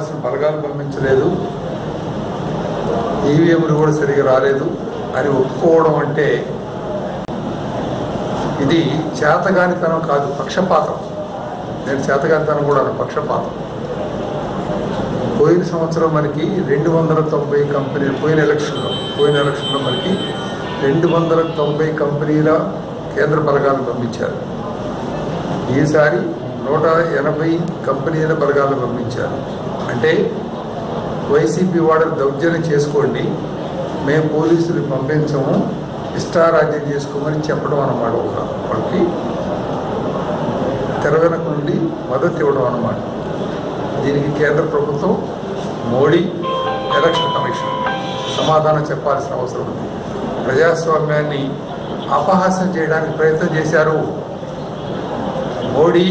కావాల్సిన బలగాలు పంపించలేదు, ఈవీఎంలు కూడా సరిగా రాలేదు అని ఒప్పుకోవడం అంటే ఇది చేతగానితనం కాదు, పక్షపాతం. నేను చేతగానితనం కూడా పక్షపాతం. పోయిన సంవత్సరం మనకి 290 కంపెనీలు, పోయిన ఎలక్షన్లో మనకి 290 కంపెనీల కేంద్ర బలగాలను పంపించారు. ఈసారి 180 కంపెనీల బలగాలను పంపించారు. అంటే వైసీపీ వాళ్ళని దౌర్జన్యం చేసుకోండి, మేము పోలీసులు పంపించము, ఇష్టారాజ్యం చేసుకోమని చెప్పడం అన్నమాట. వాళ్ళకి తెర వెనక నుండి మద్దతు ఇవ్వడం అన్నమాట. దీనికి కేంద్ర ప్రభుత్వం, మోడీ, ఎలక్షన్ కమిషన్ సమాధానం చెప్పాల్సిన అవసరం ఉంది. ప్రజాస్వామ్యాన్ని అపహాస్యం చేయడానికి ప్రయత్నం చేశారు. మోడీ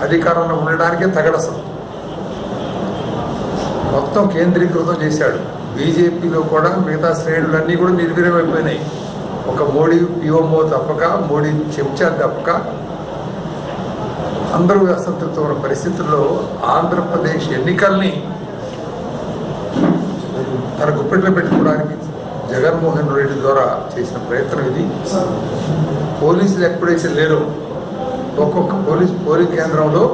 అధికారంలో ఉండడానికే తగడసం మొత్తం కేంద్రీకృతం చేశాడు. బీజేపీలో కూడా మిగతా శ్రేణులన్నీ కూడా నిర్వీర్యమైపోయినాయి. ఒక మోడీ పిఓమో తప్పక, మోడీ చెంచా తప్పక అందరూ అసంతృప్తి ఉన్న పరిస్థితుల్లో ఆంధ్రప్రదేశ్ ఎన్నికల్ని తన గుప్పెట్లో పెట్టుకోవడానికి జగన్మోహన్ రెడ్డి ద్వారా చేసిన ప్రయత్నం ఇది. పోలీసులు ఎప్పుడైతే లేరో ఒక్కొక్క పోలింగ్ కేంద్రంలో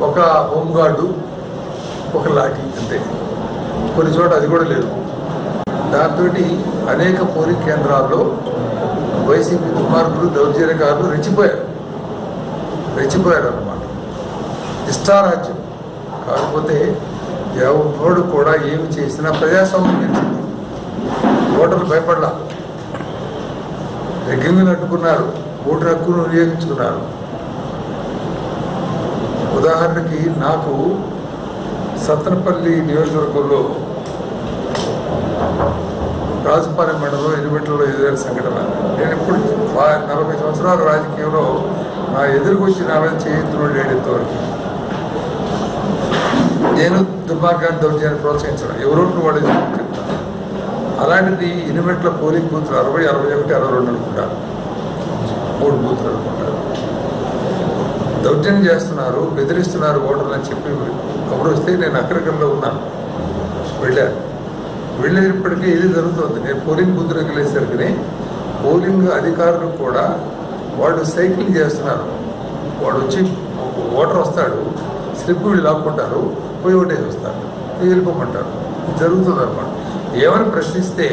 ఒక హోంగార్డు, ఒక లాఠీ అంతే. కొన్ని చోట అది కూడా లేదు. దాంతో అనేక పోలింగ్ కేంద్రాల్లో వైసీపీ దుర్మార్గులు, దౌర్జన్యకారులు రెచ్చిపోయారు అన్నమాట. ఇష్టారాజ్యం. కాకపోతే ఎవరు కూడా ఏమి చేసినా ప్రజాస్వామ్యం గెలిచింది. ఓటర్లు భయపడలా, రెగ్గింగ్ని అడ్డుకున్నారు, ఓటు హక్కును వినియోగించుకున్నారు. ఉదాహరణకి నాకు సత్తనపల్లి నియోజకవర్గంలో రాజుపాలెం మండలంలో ఎనిమిట్లలో ఎదురైన సంఘటన. నేను ఇప్పుడు 40 సంవత్సరాల రాజకీయంలో నా ఎదురుకు వచ్చి నా మీద చేయించులో లేడంతవరకు నేను దుర్మార్గాన్ని, దౌర్జన్యాన్ని ప్రోత్సహించడం, ఎవరోట్లు వాళ్ళు చెప్తాను. అలాంటిది ఎనిమిట్ల పోలింగ్ బూత్లు 60, 61, 62 అనుకుంటారు, 3 బూత్లు అనుకుంటారు. దౌర్జన్యం చేస్తున్నారు, బెదిరిస్తున్నారు ఓటర్లు అని చెప్పి కబురు వస్తే నేను అక్కడికల్లో ఉన్నాను. వెళ్ళేటప్పటికీ ఇది జరుగుతుంది. నేను పోలింగ్ బూత్లోకి వెళ్ళేసరికి పోలింగ్ అధికారులు కూడా వాళ్ళు సైక్లింగ్ చేస్తున్నారు. వాడు వచ్చి ఓటర్ వస్తాడు, స్లిప్ వీళ్ళు లాక్కుంటారు, పోయి ఓటేసి వస్తారు, వెళ్ళిపోమంటారు. జరుగుతుంది అన్నమాట. ఏమని ప్రశ్నిస్తే